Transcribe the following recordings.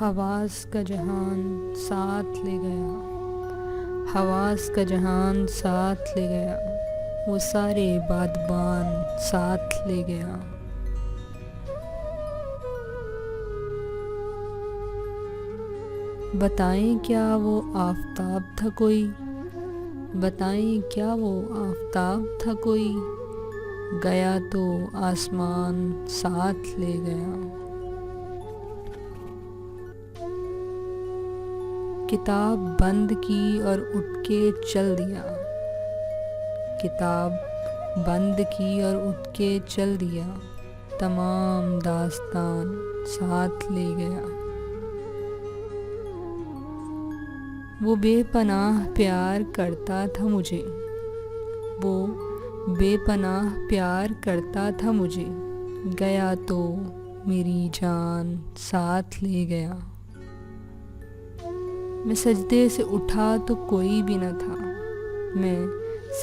حواس کا جہان ساتھ لے گیا، حواس کا جہان ساتھ لے گیا، وہ سارے بادبان ساتھ لے گیا۔ بتائیں کیا وہ آفتاب تھا کوئی، بتائیں کیا وہ آفتاب تھا کوئی، گیا تو آسمان ساتھ لے گیا۔ کتاب بند کی اور اٹھ کے چل دیا، کتاب بند کی اور اٹھ کے چل دیا، تمام داستان ساتھ لے گیا۔ وہ بے پناہ پیار کرتا تھا مجھے، وہ بے پناہ پیار کرتا تھا مجھے، گیا تو میری جان ساتھ لے گیا۔ میں سجدے سے اٹھا تو کوئی بھی نہ تھا، میں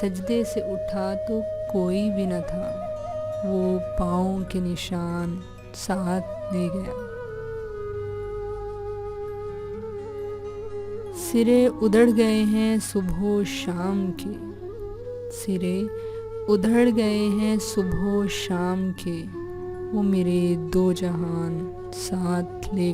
سجدے سے اٹھا تو کوئی بھی نہ تھا، وہ پاؤں کے نشان ساتھ لے گیا۔ سرے ادھڑ گئے ہیں صبح و شام کے، سرے ادھڑ گئے ہیں صبح و شام کے، وہ میرے دو جہان ساتھ لے